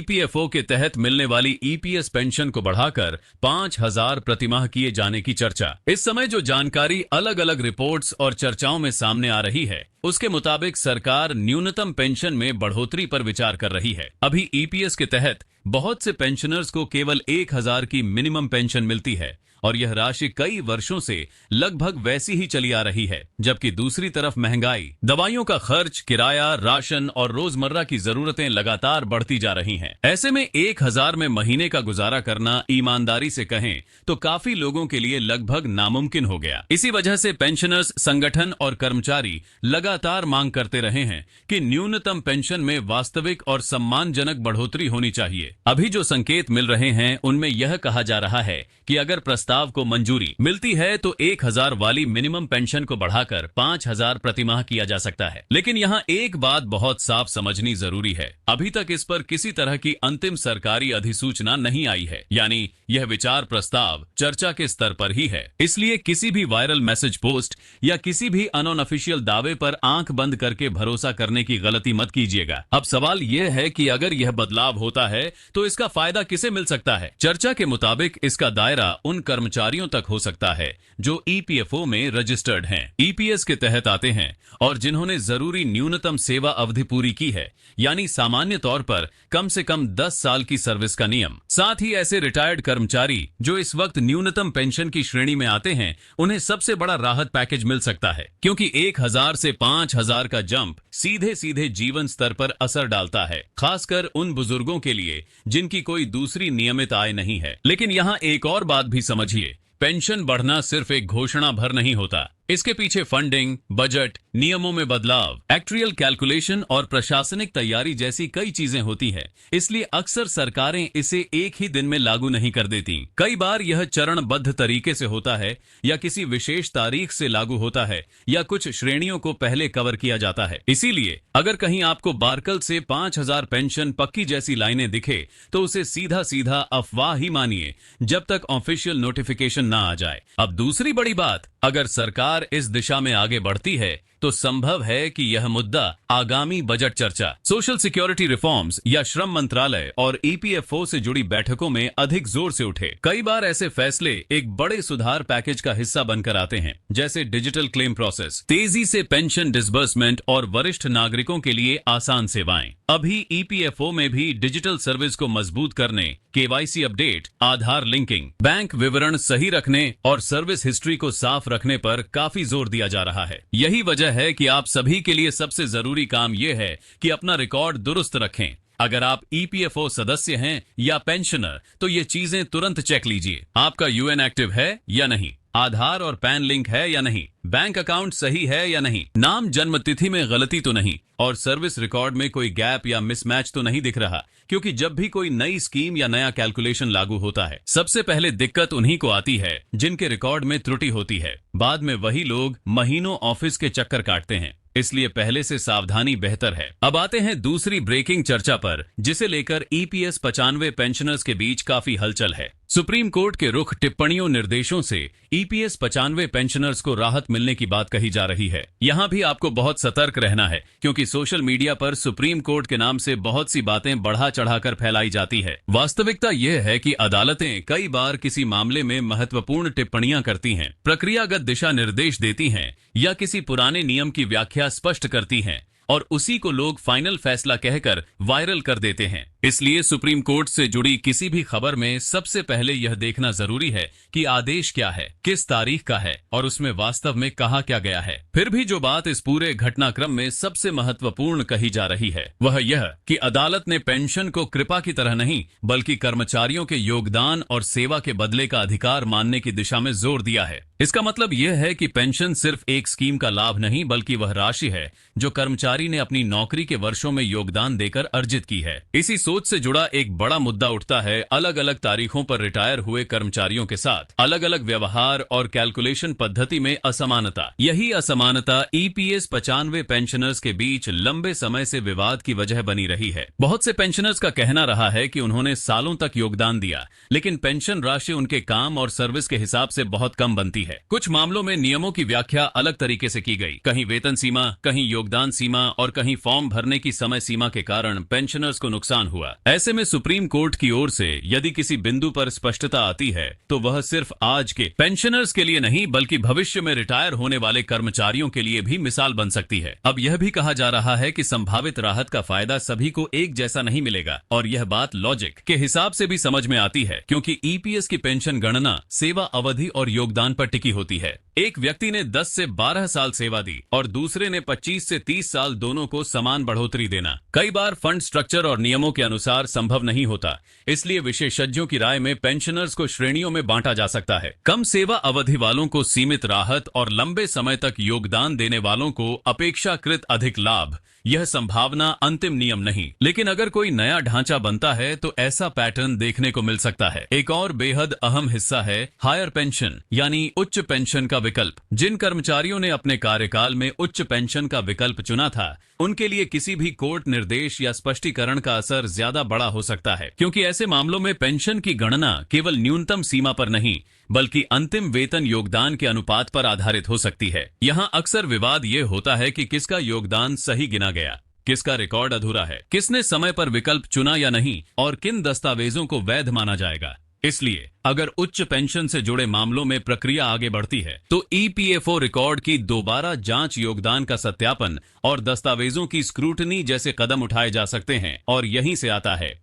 EPFO के तहत मिलने वाली ईपीएस पेंशन को बढ़ाकर 5,000 प्रतिमाह किए जाने की चर्चा। इस समय जो जानकारी अलग अलग रिपोर्ट्स और चर्चाओं में सामने आ रही है, उसके मुताबिक सरकार न्यूनतम पेंशन में बढ़ोतरी पर विचार कर रही है। अभी ईपीएस के तहत बहुत से पेंशनर्स को केवल 1,000 की मिनिमम पेंशन मिलती है और यह राशि कई वर्षों से लगभग वैसी ही चली आ रही है, जबकि दूसरी तरफ महंगाई, दवाइयों का खर्च, किराया, राशन और रोजमर्रा की जरूरतें लगातार बढ़ती जा रही हैं। ऐसे में 1,000 में महीने का गुजारा करना ईमानदारी से कहें तो काफी लोगों के लिए लगभग नामुमकिन हो गया। इसी वजह से पेंशनर्स संगठन और कर्मचारी लगातार मांग करते रहे हैं कि न्यूनतम पेंशन में वास्तविक और सम्मानजनक बढ़ोतरी होनी चाहिए। अभी जो संकेत मिल रहे हैं उनमें यह कहा जा रहा है कि अगर प्रस्ताव को मंजूरी मिलती है तो 1,000 वाली मिनिमम पेंशन को बढ़ाकर 5,000 प्रतिमाह किया जा सकता है। लेकिन यहाँ एक बात बहुत साफ समझनी जरूरी है, अभी तक इस पर किसी तरह की अंतिम सरकारी अधिसूचना नहीं आई है, यानी यह विचार प्रस्ताव चर्चा के स्तर पर ही है। इसलिए किसी भी वायरल मैसेज पोस्ट या किसी भी अनऑफिशियल दावे पर आंख बंद करके भरोसा करने की गलती मत कीजिएगा। अब सवाल यह है कि अगर यह बदलाव होता है तो इसका फायदा किसे मिल सकता है। चर्चा के मुताबिक इसका दायरा उन कर्मचारियों तक हो सकता है जो ईपीएफओ में रजिस्टर्ड हैं, ईपीएस के तहत आते हैं और जिन्होंने जरूरी न्यूनतम सेवा अवधि पूरी की है, यानी सामान्य तौर पर कम से कम 10 साल की सर्विस का नियम। साथ ही ऐसे रिटायर्ड कर्मचारी जो इस वक्त न्यूनतम पेंशन की श्रेणी में आते हैं, उन्हें सबसे बड़ा राहत पैकेज मिल सकता है, क्योंकि 1,000 से 5,000 का जंप सीधे सीधे जीवन स्तर पर असर डालता है, खासकर उन बुजुर्गों के लिए जिनकी कोई दूसरी नियमित आय नहीं है। लेकिन यहाँ एक और बात भी समझिए, पेंशन बढ़ना सिर्फ एक घोषणा भर नहीं होता, इसके पीछे फंडिंग, बजट, नियमों में बदलाव, एक्चुअल कैलकुलेशन और प्रशासनिक तैयारी जैसी कई चीजें होती है। इसलिए अक्सर सरकारें इसे एक ही दिन में लागू नहीं कर देती। कई बार यह चरणबद्ध तरीके से होता है, या किसी विशेष तारीख से लागू होता है, या कुछ श्रेणियों को पहले कवर किया जाता है। इसीलिए अगर कहीं आपको बारकल से 5,000 पेंशन पक्की जैसी लाइनें दिखे तो उसे सीधा सीधा अफवाह ही मानिए, जब तक ऑफिशियल नोटिफिकेशन ना आ जाए। अब दूसरी बड़ी बात, अगर सरकार इस दिशा में आगे बढ़ती है तो संभव है कि यह मुद्दा आगामी बजट चर्चा, सोशल सिक्योरिटी रिफॉर्म्स या श्रम मंत्रालय और ईपीएफओ से जुड़ी बैठकों में अधिक जोर से उठे। कई बार ऐसे फैसले एक बड़े सुधार पैकेज का हिस्सा बनकर आते हैं, जैसे डिजिटल क्लेम प्रोसेस, तेजी से पेंशन डिसबर्समेंट और वरिष्ठ नागरिकों के लिए आसान सेवाएं। अभी ईपीएफओ में भी डिजिटल सर्विस को मजबूत करने, केवाईसी अपडेट, आधार लिंकिंग, बैंक विवरण सही रखने और सर्विस हिस्ट्री को साफ रखने पर काफी जोर दिया जा रहा है। यही वजह है कि आप सभी के लिए सबसे जरूरी काम यह है कि अपना रिकॉर्ड दुरुस्त रखें। अगर आप ईपीएफओ सदस्य हैं या पेंशनर तो ये चीजें तुरंत चेक लीजिए। आपका यूएन एक्टिव है या नहीं, आधार और पैन लिंक है या नहीं, बैंक अकाउंट सही है या नहीं, नाम जन्म तिथि में गलती तो नहीं, और सर्विस रिकॉर्ड में कोई गैप या मिसमैच तो नहीं दिख रहा। क्योंकि जब भी कोई नई स्कीम या नया कैलकुलेशन लागू होता है, सबसे पहले दिक्कत उन्हीं को आती है जिनके रिकॉर्ड में त्रुटि होती है। बाद में वही लोग महीनों ऑफिस के चक्कर काटते हैं। इसलिए पहले से सावधानी बेहतर है। अब आते हैं दूसरी ब्रेकिंग चर्चा पर, जिसे लेकर ईपीएस 95 पेंशनर्स के बीच काफी हलचल है। सुप्रीम कोर्ट के रुख, टिप्पणियों, निर्देशों से ईपीएस 95 पेंशनर्स को राहत मिलने की बात कही जा रही है। यहाँ भी आपको बहुत सतर्क रहना है, क्योंकि सोशल मीडिया पर सुप्रीम कोर्ट के नाम से बहुत सी बातें बढ़ा चढ़ाकर फैलाई जाती है। वास्तविकता यह है कि अदालतें कई बार किसी मामले में महत्वपूर्ण टिप्पणियां करती हैं, प्रक्रियागत दिशा निर्देश देती हैं या किसी पुराने नियम की व्याख्या स्पष्ट करती हैं, और उसी को लोग फाइनल फैसला कहकर वायरल कर देते हैं। इसलिए सुप्रीम कोर्ट से जुड़ी किसी भी खबर में सबसे पहले यह देखना जरूरी है कि आदेश क्या है, किस तारीख का है और उसमें वास्तव में कहा क्या गया है। फिर भी जो बात इस पूरे घटनाक्रम में सबसे महत्वपूर्ण कही जा रही है वह यह कि अदालत ने पेंशन को कृपा की तरह नहीं, बल्कि कर्मचारियों के योगदान और सेवा के बदले का अधिकार मानने की दिशा में जोर दिया है। इसका मतलब यह है कि पेंशन सिर्फ एक स्कीम का लाभ नहीं, बल्कि वह राशि है जो कर्मचारी ने अपनी नौकरी के वर्षों में योगदान देकर अर्जित की है। इसी सोच से जुड़ा एक बड़ा मुद्दा उठता है अलग अलग तारीखों पर रिटायर हुए कर्मचारियों के साथ अलग अलग व्यवहार और कैलकुलेशन पद्धति में असमानता। यही असमानता ईपीएस 95 पेंशनर्स के बीच लंबे समय से विवाद की वजह बनी रही है। बहुत से पेंशनर्स का कहना रहा है कि उन्होंने सालों तक योगदान दिया, लेकिन पेंशन राशि उनके काम और सर्विस के हिसाब से बहुत कम बनती है। कुछ मामलों में नियमों की व्याख्या अलग तरीके से की गई, कहीं वेतन सीमा, कहीं योगदान सीमा, और कहीं फॉर्म भरने की समय सीमा के कारण पेंशनर्स को नुकसान हुआ। ऐसे में सुप्रीम कोर्ट की ओर से यदि किसी बिंदु पर स्पष्टता आती है तो वह सिर्फ आज के पेंशनर्स के लिए नहीं बल्कि भविष्य में रिटायर होने वाले कर्मचारियों के लिए भी मिसाल बन सकती है। अब यह भी कहा जा रहा है कि संभावित राहत का फायदा सभी को एक जैसा नहीं मिलेगा और यह बात लॉजिक के हिसाब से भी समझ में आती है, क्योंकि ईपीएस की पेंशन गणना सेवा अवधि और योगदान पर टिकी होती है। एक व्यक्ति ने 10 से 12 साल सेवा दी और दूसरे ने 25 से 30 साल, दोनों को समान बढ़ोतरी देना कई बार फंड स्ट्रक्चर और नियमों के अनुसार संभव नहीं होता। इसलिए विशेषज्ञों की राय में पेंशनर्स को श्रेणियों में बांटा जा सकता है। कम सेवा अवधि वालों को सीमित राहत और लंबे समय तक योगदान देने वालों को अपेक्षाकृत अधिक लाभ। यह संभावना अंतिम नियम नहीं, लेकिन अगर कोई नया ढांचा बनता है तो ऐसा पैटर्न देखने को मिल सकता है। एक और बेहद अहम हिस्सा है हायर पेंशन यानी उच्च पेंशन का विकल्प। जिन कर्मचारियों ने अपने कार्यकाल में उच्च पेंशन का विकल्प चुना था, उनके लिए किसी भी कोर्ट निर्देश या स्पष्टीकरण का असर ज्यादा बड़ा हो सकता है, क्योंकि ऐसे मामलों में पेंशन की गणना केवल न्यूनतम सीमा पर नहीं बल्कि अंतिम वेतन योगदान के अनुपात पर आधारित हो सकती है। यहाँ अक्सर विवाद ये होता है कि किसका योगदान सही गिना गया, किसका रिकॉर्ड अधूरा है, किसने समय पर विकल्प चुना या नहीं, और किन दस्तावेजों को वैध माना जाएगा। इसलिए अगर उच्च पेंशन से जुड़े मामलों में प्रक्रिया आगे बढ़ती है तो ईपीएफओ रिकॉर्ड की दोबारा जांच, योगदान का सत्यापन और दस्तावेजों की स्क्रूटनी जैसे कदम उठाए जा सकते हैं। और यहीं से आता है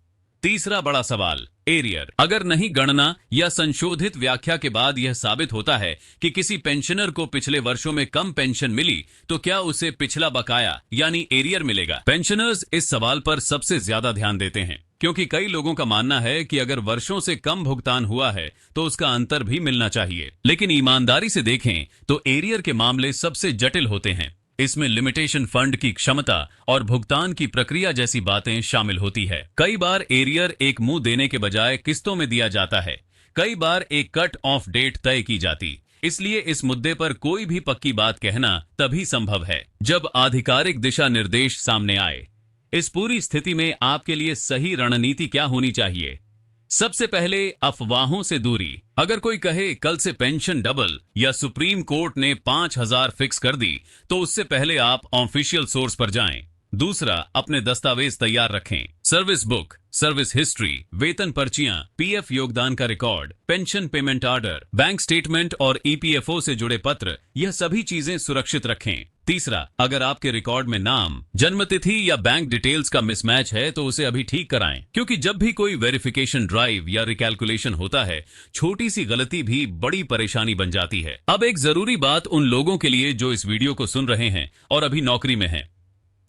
तीसरा बड़ा सवाल, एरियर। अगर नहीं गणना या संशोधित व्याख्या के बाद यह साबित होता है कि किसी पेंशनर को पिछले वर्षों में कम पेंशन मिली, तो क्या उसे पिछला बकाया यानी एरियर मिलेगा? पेंशनर्स इस सवाल पर सबसे ज्यादा ध्यान देते हैं, क्योंकि कई लोगों का मानना है कि अगर वर्षों से कम भुगतान हुआ है तो उसका अंतर भी मिलना चाहिए। लेकिन ईमानदारी से देखें तो एरियर के मामले सबसे जटिल होते हैं। इसमें लिमिटेशन फंड की क्षमता और भुगतान की प्रक्रिया जैसी बातें शामिल होती है। कई बार एरियर एक मुंह देने के बजाय किस्तों में दिया जाता है, कई बार एक कट ऑफ डेट तय की जाती। इसलिए इस मुद्दे पर कोई भी पक्की बात कहना तभी संभव है जब आधिकारिक दिशा निर्देश सामने आए। इस पूरी स्थिति में आपके लिए सही रणनीति क्या होनी चाहिए? सबसे पहले, अफवाहों से दूरी। अगर कोई कहे कल से पेंशन डबल या सुप्रीम कोर्ट ने 5,000 फिक्स कर दी, तो उससे पहले आप ऑफिशियल सोर्स पर जाएं। दूसरा, अपने दस्तावेज तैयार रखें। सर्विस बुक, सर्विस हिस्ट्री, वेतन पर्चियां, पीएफ योगदान का record, pension payment order, bank statement और ईपीएफओ से जुड़े पत्र, यह सभी चीजें सुरक्षित रखें। तीसरा, अगर आपके रिकॉर्ड में नाम, जन्मतिथि या बैंक डिटेल्स का मिसमैच है तो उसे अभी ठीक कराएं, क्योंकि जब भी कोई वेरिफिकेशन ड्राइव या रिकैलकुलेशन होता है, छोटी सी गलती भी बड़ी परेशानी बन जाती है। अब एक जरूरी बात उन लोगों के लिए जो इस वीडियो को सुन रहे हैं और अभी नौकरी में हैं।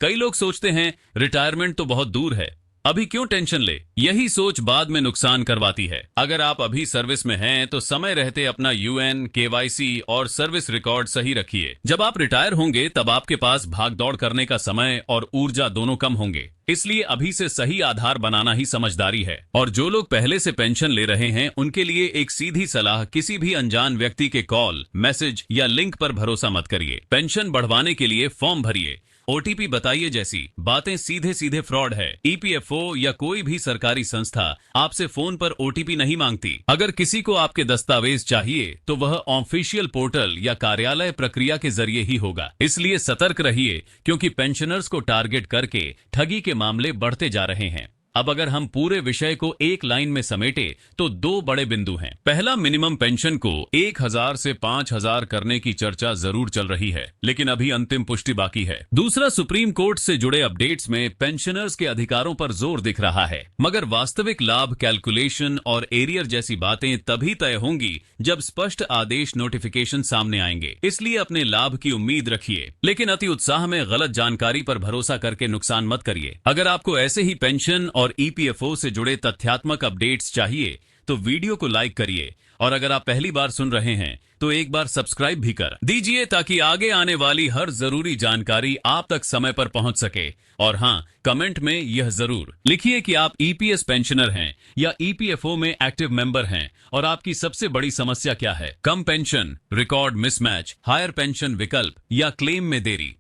कई लोग सोचते हैं रिटायरमेंट तो बहुत दूर है, अभी क्यों टेंशन ले। यही सोच बाद में नुकसान करवाती है। अगर आप अभी सर्विस में हैं तो समय रहते अपना यूएन, केवाईसी और सर्विस रिकॉर्ड सही रखिए। जब आप रिटायर होंगे तब आपके पास भागदौड़ करने का समय और ऊर्जा दोनों कम होंगे। इसलिए अभी से सही आधार बनाना ही समझदारी है। और जो लोग पहले से पेंशन ले रहे हैं, उनके लिए एक सीधी सलाह, किसी भी अनजान व्यक्ति के कॉल, मैसेज या लिंक पर भरोसा मत करिए। पेंशन बढ़वाने के लिए फॉर्म भरिए, ओटीपी बताइए जैसी बातें सीधे सीधे फ्रॉड है। ईपीएफओ या कोई भी सरकारी संस्था आपसे फोन पर ओटीपी नहीं मांगती। अगर किसी को आपके दस्तावेज चाहिए तो वह ऑफिशियल पोर्टल या कार्यालय प्रक्रिया के जरिए ही होगा। इसलिए सतर्क रहिए, क्योंकि पेंशनर्स को टारगेट करके ठगी के मामले बढ़ते जा रहे हैं। अब अगर हम पूरे विषय को एक लाइन में समेटे तो दो बड़े बिंदु हैं। पहला, मिनिमम पेंशन को 1,000 से 5,000 करने की चर्चा जरूर चल रही है, लेकिन अभी अंतिम पुष्टि बाकी है। दूसरा, सुप्रीम कोर्ट से जुड़े अपडेट्स में पेंशनर्स के अधिकारों पर जोर दिख रहा है, मगर वास्तविक लाभ कैलकुलेशन और एरियर जैसी बातें तभी तय होंगी जब स्पष्ट आदेश नोटिफिकेशन सामने आएंगे। इसलिए अपने लाभ की उम्मीद रखिए, लेकिन अति उत्साह में गलत जानकारी पर भरोसा करके नुकसान मत करिए। अगर आपको ऐसे ही पेंशन और ईपीएफओ से जुड़े तथ्यात्मक अपडेट्स चाहिए तो वीडियो को लाइक करिए, और अगर आप पहली बार सुन रहे हैं तो एक बार सब्सक्राइब भी कर दीजिए, ताकि आगे आने वाली हर जरूरी जानकारी आप तक समय पर पहुंच सके। और हाँ, कमेंट में यह जरूर लिखिए कि आप ईपीएस पेंशनर हैं या ईपीएफओ में एक्टिव मेंबर हैं, और आपकी सबसे बड़ी समस्या क्या है। कम pension, record mismatch, higher pension विकल्प या क्लेम में देरी।